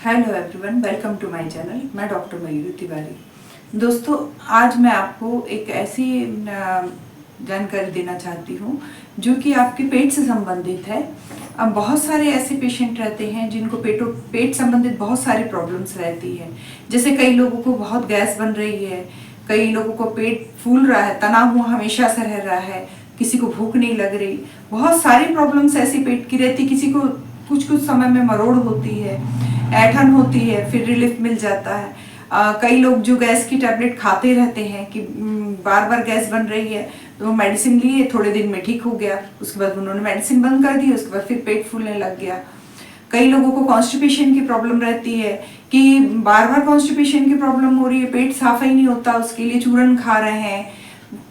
Hello everyone, welcome to my channel. मैं doctor Mayuri Tiwari. दोस्तों, आज मैं आपको एक ऐसी जानकारी देना चाहती हूँ जो कि आपके पेट से संबंधित है। अब बहुत सारे ऐसे पेशेंट रहते हैं जिनको पेट संबंधित बहुत सारी प्रॉब्लम्स रहती है। जैसे कई लोगों को बहुत गैस बन रही है, कई लोगों को पेट फूल रहा है, तना हुआ हमेशा से रह रहा है, किसी को भूख नहीं लग रही। बहुत सारी प्रॉब्लम्स ऐसी पेट की रहती, किसी को कुछ समय में मरोड़ होती है, ऐठन होती है, फिर रिलीफ मिल जाता है। कई लोग जो गैस की टैबलेट खाते रहते हैं कि बार बार गैस बन रही है, तो मेडिसिन लिए, थोड़े दिन में ठीक हो गया, उसके बाद उन्होंने मेडिसिन बंद कर दी, उसके बाद फिर पेट फूलने लग गया। कई लोगों को कॉन्स्टिपेशन की प्रॉब्लम रहती है कि बार बार कॉन्स्टिपेशन की प्रॉब्लम हो रही है, पेट साफ ही नहीं होता, उसके लिए चूरन खा रहे हैं,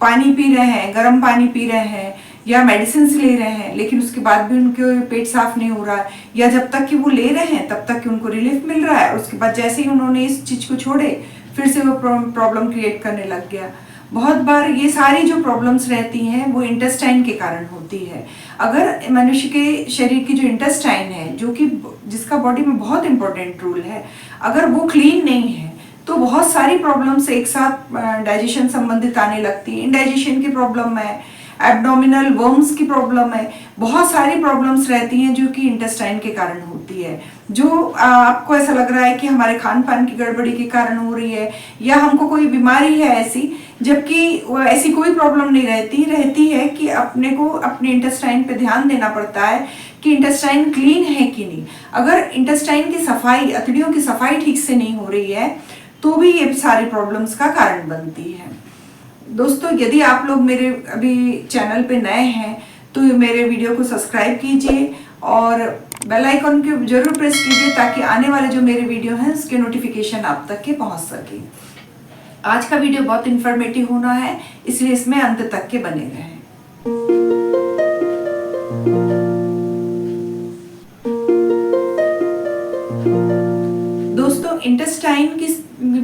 पानी पी रहे हैं, गर्म पानी पी रहे हैं या मेडिसिन ले रहे हैं, लेकिन उसके बाद भी उनके पेट साफ नहीं हो रहा है, या जब तक कि वो ले रहे हैं तब तक कि उनको रिलीफ मिल रहा है, उसके बाद जैसे ही उन्होंने इस चीज को छोड़े फिर से वो प्रॉब्लम क्रिएट करने लग गया। बहुत बार ये सारी जो प्रॉब्लम्स रहती हैं वो इंटेस्टाइन के कारण होती है। अगर मनुष्य के शरीर की जो इंटेस्टाइन है, जो कि जिसका बॉडी में बहुत इंपॉर्टेंट रोल है, अगर वो क्लीन नहीं है तो बहुत सारी प्रॉब्लम्स एक साथ डाइजेशन संबंधित आने लगती है। इंडाइजेशन की प्रॉब्लम है, एब्डोमिनल वर्म्स की प्रॉब्लम है, बहुत सारी प्रॉब्लम्स रहती हैं जो कि इंटेस्टाइन के कारण होती है। जो आपको ऐसा लग रहा है कि हमारे खान पान की गड़बड़ी के कारण हो रही है या हमको कोई बीमारी है ऐसी, जबकि ऐसी कोई प्रॉब्लम नहीं रहती है कि अपने को अपने इंटेस्टाइन पे ध्यान देना पड़ता है कि इंटेस्टाइन क्लीन है कि नहीं। अगर इंटेस्टाइन की सफाई, अतड़ियों की सफाई ठीक से नहीं हो रही है तो भी ये सारी प्रॉब्लम्स का कारण बनती है। दोस्तों, यदि आप लोग मेरे अभी चैनल पे नए हैं तो मेरे वीडियो को सब्सक्राइब कीजिए और बेल आइकन को जरूर प्रेस कीजिए ताकि आने वाले जो मेरे वीडियो हैं उसके नोटिफिकेशन आप तक के पहुंच सके। आज का वीडियो बहुत इंफॉर्मेटिव होना है, इसलिए इसमें अंत तक के बने रहें। दोस्तों, इंटेस्टाइन की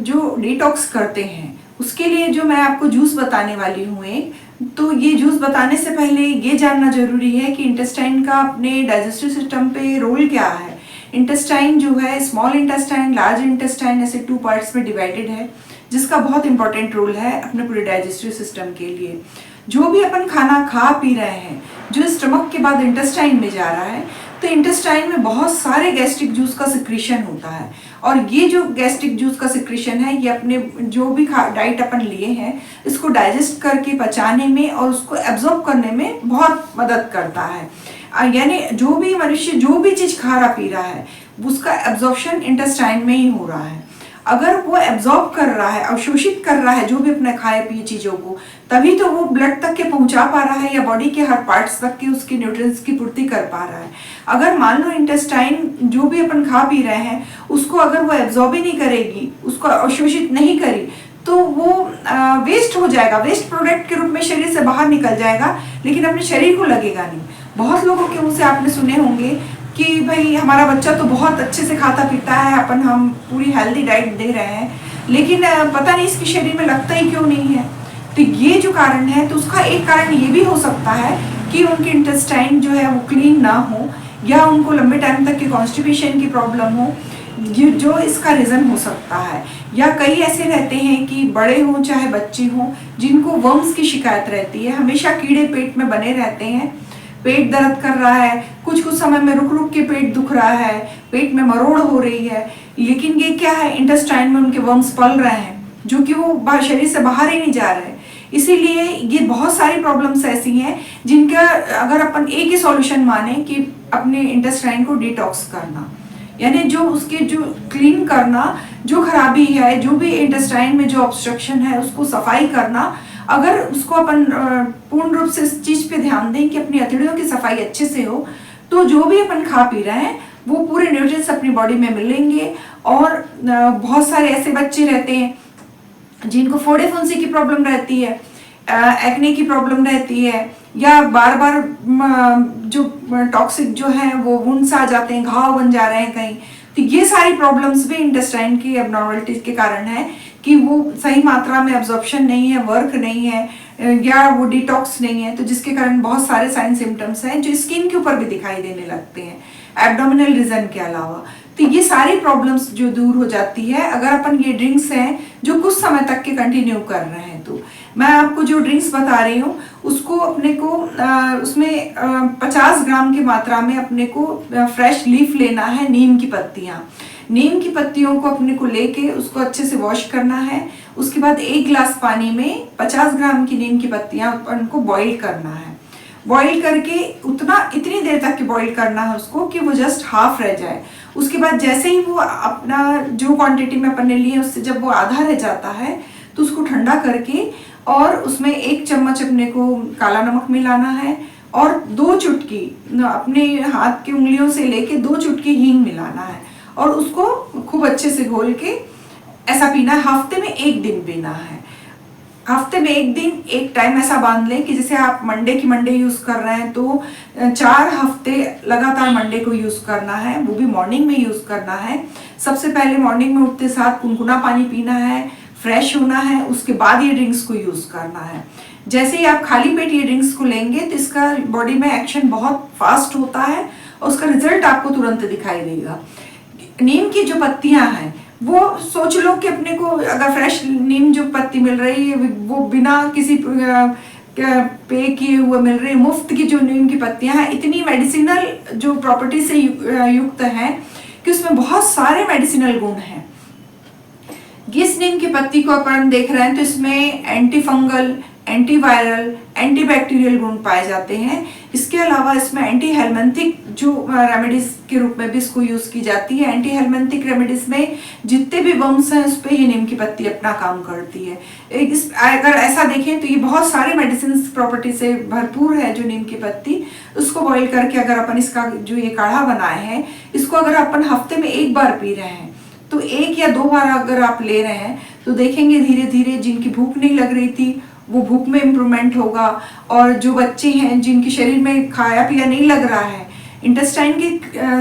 जो डिटॉक्स करते हैं उसके लिए जो मैं आपको जूस बताने वाली हूँ एक, तो ये जूस बताने से पहले ये जानना जरूरी है कि इंटेस्टाइन का अपने डाइजेस्टिव सिस्टम पे रोल क्या है। इंटेस्टाइन जो है, स्मॉल इंटेस्टाइन, लार्ज इंटेस्टाइन, ऐसे 2 पार्ट्स में डिवाइडेड है, जिसका बहुत इंपॉर्टेंट रोल है अपने पूरे डाइजेस्टिव सिस्टम के लिए। जो भी अपन खाना खा पी रहे हैं, जो स्टमक के बाद इंटेस्टाइन में जा रहा है, तो इंटेस्टाइन में बहुत सारे गैस्ट्रिक जूस का सिक्रीशन होता है, और ये जो गैस्ट्रिक जूस का सिक्रीशन है ये अपने जो भी डाइट अपन लिए हैं इसको डाइजेस्ट करके पचाने में और उसको एब्जॉर्ब करने में बहुत मदद करता है। यानी जो भी मनुष्य जो भी चीज खा रहा पी रहा है उसका एब्जॉर्प्शन इंटेस्टाइन में ही हो रहा है। अगर वो एब्जॉर्ब कर रहा है, अवशोषित कर रहा है जो भी अपने खाए पिए चीजों को, तभी तो वो ब्लड तक के पहुंचा पा रहा है या बॉडी के हर पार्ट्स तक के उसकी न्यूट्रिएंट्स की पूर्ति कर पा रहा है। अगर मान लो इंटेस्टाइन जो भी अपन खा पी रहे हैं उसको अगर वो एब्जॉर्ब ही नहीं करेगी, उसको अवशोषित नहीं करी, तो वो वेस्ट हो जाएगा, वेस्ट प्रोडक्ट के रूप में शरीर से बाहर निकल जाएगा, लेकिन अपने शरीर को लगेगा नहीं। बहुत लोगों के मुंह से आपने सुने होंगे कि भाई हमारा बच्चा तो बहुत अच्छे से खाता पीता है, हम पूरी हेल्दी डाइट दे रहे हैं, लेकिन पता नहीं इसके शरीर में लगता ही क्यों नहीं है। तो ये जो कारण है, तो उसका एक कारण ये भी हो सकता है कि उनके इंटेस्टाइन जो है वो क्लीन ना हो, या उनको लंबे टाइम तक की कॉन्स्टिपेशन की प्रॉब्लम हो, जो इसका रीजन हो सकता है। या कई ऐसे रहते हैं कि बड़े हों चाहे बच्चे हों, जिनको वर्म्स की शिकायत रहती है, हमेशा कीड़े पेट में बने रहते हैं, पेट दर्द कर रहा है, कुछ समय में रुक रुक के पेट दुख रहा है, पेट में मरोड़ हो रही है, लेकिन ये क्या है, इंटेस्टाइन में उनके वर्म्स पल रहे हैं जो कि वो शरीर से बाहर ही नहीं जा रहे। इसीलिए ये बहुत सारी प्रॉब्लम्स ऐसी हैं जिनका अगर अपन एक ही सॉल्यूशन माने कि अपने इंटेस्टाइन को डिटॉक्स करना, यानी जो उसके जो क्लीन करना, जो खराबी है, जो भी इंटेस्टाइन में जो ऑब्स्ट्रक्शन है उसको सफाई करना। अगर उसको अपन पूर्ण रूप से इस चीज पे ध्यान दें कि अपनी अतड़ियों की सफाई अच्छे से हो, तो जो भी अपन खा पी रहे हैं वो पूरे न्यूट्रिएंट्स अपनी बॉडी में मिलेंगे। और बहुत सारे ऐसे बच्चे रहते हैं जिनको फोड़े फुंसी की प्रॉब्लम रहती है, एक्ने की प्रॉब्लम रहती है, या बार बार जो टॉक्सिक जो है वो वुंड्स आ जाते हैं, घाव बन जा रहे हैं कहीं, तो ये सारी प्रॉब्लम्स भी इंटेस्टाइन की एबनॉर्मलिटीज के कारण है कि वो सही मात्रा में एब्जॉर्प्शन नहीं है, वर्क नहीं है, या वो डिटॉक्स नहीं है, तो जिसके कारण बहुत सारे साइन सिम्टम्स हैं जो स्किन के ऊपर भी दिखाई देने लगते हैं, एब्डोमिनल रीजन के अलावा। तो ये सारी प्रॉब्लम्स जो दूर हो जाती है अगर अपन ये ड्रिंक्स हैं जो कुछ समय तक के कंटिन्यू कर रहे हैं। तो मैं आपको जो ड्रिंक्स बता रही हूँ उसको अपने को उसमें 50 ग्राम की मात्रा में अपने को फ्रेश लीफ लेना है, नीम की पत्तियाँ। नीम की पत्तियों को अपने को लेके उसको अच्छे से वॉश करना है। उसके बाद 1 गिलास पानी में 50 ग्राम की नीम की पत्तियाँ उनको बॉईल करना है। बॉईल करके इतनी देर तक के बॉईल करना है उसको कि वो जस्ट हाफ रह जाए। उसके बाद जैसे ही वो अपना जो क्वांटिटी में अपन ने लिए उससे जब वो आधा रह जाता है तो उसको ठंडा करके और उसमें 1 चम्मच अपने को काला नमक मिलाना है और 2 चुटकी अपने हाथ की उंगलियों से लेके 2 चुटकी हींग मिलाना है और उसको खूब अच्छे से घोल के ऐसा पीना है। हफ्ते में 1 दिन पीना है। हफ्ते में 1 दिन एक टाइम ऐसा बांध लें कि जैसे आप मंडे की मंडे यूज कर रहे हैं तो 4 हफ्ते लगातार मंडे को यूज करना है, वो भी मॉर्निंग में यूज करना है। सबसे पहले मॉर्निंग में उठते साथ गुनगुना पानी पीना है, फ्रेश होना है, उसके बाद ये ड्रिंक्स को यूज करना है। जैसे ही आप खाली पेट ये ड्रिंक्स को लेंगे तो इसका बॉडी में एक्शन बहुत फास्ट होता है और उसका रिजल्ट आपको तुरंत दिखाई देगा। नीम की जो पत्तियां हैं वो सोच लो कि अपने को अगर फ्रेश नीम जो पत्ती मिल रही है वो बिना किसी पे किए हुए मिल रही है, मुफ्त की जो नीम की पत्तियां हैं इतनी मेडिसिनल जो प्रॉपर्टी से युक्त है कि उसमें बहुत सारे मेडिसिनल गुण हैं। इस नीम की पत्ती को अपन देख रहे हैं तो इसमें एंटी फंगल, एंटीवायरल, एंटीबैक्टीरियल गुण पाए जाते हैं। इसके अलावा इसमें एंटी हेलमेंथिक जो रेमेडीज के रूप में भी इसको यूज की जाती है। एंटी हेलमेंथिक रेमेडीज में जितने भी वर्म्स हैं उस पर ये नीम की पत्ती अपना काम करती है। अगर ऐसा देखें तो ये बहुत सारे मेडिसिन प्रॉपर्टी से भरपूर है जो नीम की पत्ती। उसको बॉईल करके अगर अपन इसका जो ये काढ़ा बनाए हैं इसको अगर अपन हफ्ते में 1 बार पी रहे हैं तो 1 या 2 बार अगर आप ले रहे हैं तो देखेंगे धीरे धीरे जिनकी भूख नहीं लग रही थी वो भूख में इम्प्रूवमेंट होगा और जो बच्चे हैं जिनके शरीर में खाया पिया नहीं लग रहा है इंटेस्टाइन की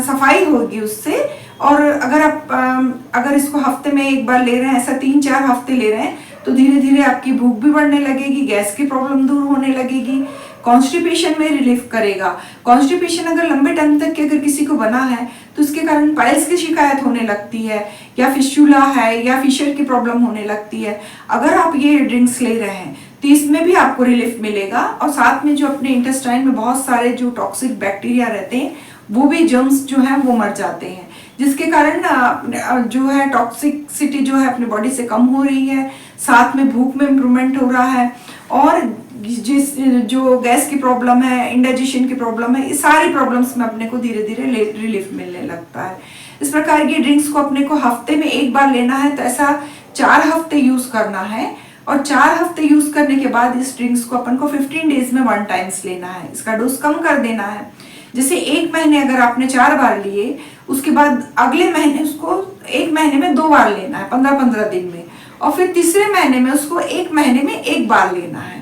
सफाई होगी उससे। और अगर इसको हफ्ते में 1 बार ले रहे हैं, ऐसा 3-4 हफ्ते ले रहे हैं तो धीरे धीरे आपकी भूख भी बढ़ने लगेगी, गैस की प्रॉब्लम दूर होने लगेगी, कॉन्स्टिपेशन में रिलीफ करेगा। कॉन्स्टिपेशन अगर लंबे टाइम तक के अगर किसी को बना है तो उसके कारण पाइल्स की शिकायत होने लगती है या फिस्टुला है या फिशर की प्रॉब्लम होने लगती है। अगर आप ये ड्रिंक्स ले रहे हैं तो इसमें भी आपको रिलीफ मिलेगा और साथ में जो अपने इंटेस्टाइन में बहुत सारे जो टॉक्सिक बैक्टीरिया रहते हैं वो भी जर्म्स जो हैं वो मर जाते हैं, जिसके कारण जो है टॉक्सिसिटी जो है अपनी बॉडी से कम हो रही है, साथ में भूख में इम्प्रूवमेंट हो रहा है और जो गैस की प्रॉब्लम है, इंडाइजेशन की प्रॉब्लम है, ये सारी प्रॉब्लम्स में अपने को धीरे धीरे रिलीफ मिलने लगता है। इस प्रकार की ड्रिंक्स को अपने को हफ्ते में 1 बार लेना है तो ऐसा 4 हफ्ते यूज करना है और 4 हफ्ते यूज करने के बाद इस ड्रिंक्स को अपन को 15 डेज में 1 टाइम्स लेना है। इसका डोज कम कर देना है। जैसे 1 महीने अगर आपने 4 बार लिए उसके बाद अगले महीने उसको 1 महीने में 2 बार लेना है 15-15 दिन में और फिर तीसरे महीने में उसको 1 महीने में 1 बार लेना है।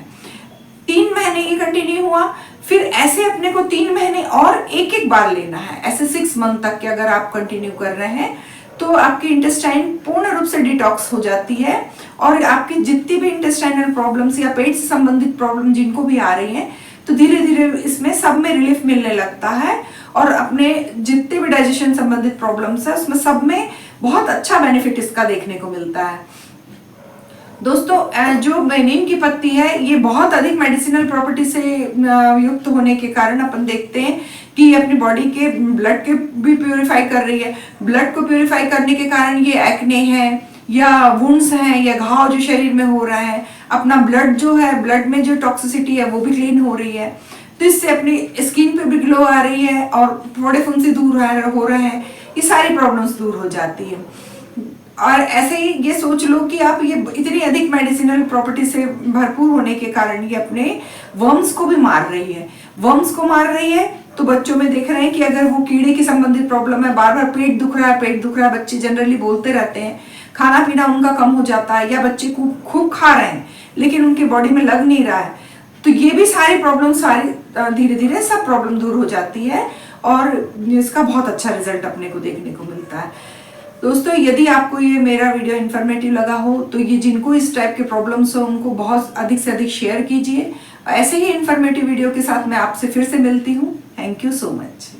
3 महीने ये कंटिन्यू हुआ, फिर ऐसे अपने को 3 महीने और 1-1 बार लेना है। ऐसे 6 मंथ तक के अगर आप कंटिन्यू कर रहे हैं तो आपकी इंटेस्टाइन पूर्ण रूप से डिटॉक्स हो जाती है और आपकी जितनी भी इंटेस्टाइनल प्रॉब्लम्स या पेट से संबंधित प्रॉब्लम जिनको भी आ रही हैं तो धीरे धीरे इसमें सब में रिलीफ मिलने लगता है और अपने जितने भी डाइजेशन संबंधित प्रॉब्लम्स है उसमें सब में बहुत अच्छा बेनिफिट इसका देखने को मिलता है। दोस्तों जो नीम की पत्ती है ये बहुत अधिक मेडिसिनल प्रॉपर्टी से युक्त होने के कारण अपन देखते हैं कि ये अपनी बॉडी के ब्लड के भी प्यूरिफाई कर रही है। ब्लड को प्यूरिफाई करने के कारण ये एक्ने है या वुंड्स हैं या घाव जो शरीर में हो रहा है, अपना ब्लड जो है, ब्लड में जो टॉक्सिसिटी है वो भी क्लीन हो रही है। तो इससे अपनी स्किन पे भी ग्लो आ रही है और फोड़े फुंसी दूर हो रहे हैं, ये सारी प्रॉब्लम्स दूर हो जाती है। और ऐसे ही ये सोच लो कि आप ये इतनी अधिक मेडिसिनल प्रॉपर्टी से भरपूर होने के कारण ये अपने वर्म्स को भी मार रही है। वर्म्स को मार रही है तो बच्चों में देख रहे हैं कि अगर वो कीड़े की संबंधित प्रॉब्लम है, बार बार पेट दुख रहा है, बच्चे जनरली बोलते रहते हैं, खाना पीना उनका कम हो जाता है या बच्चे खूब खा रहे हैं लेकिन उनके बॉडी में लग नहीं रहा है, तो ये भी सारी प्रॉब्लम धीरे धीरे सब प्रॉब्लम दूर हो जाती है और इसका बहुत अच्छा रिजल्ट अपने को देखने को मिलता है। दोस्तों यदि आपको ये मेरा वीडियो इन्फॉर्मेटिव लगा हो तो ये जिनको इस टाइप के प्रॉब्लम्स हो उनको बहुत अधिक से अधिक शेयर कीजिए। ऐसे ही इन्फॉर्मेटिव वीडियो के साथ मैं आपसे फिर से मिलती हूँ। Thank you so much.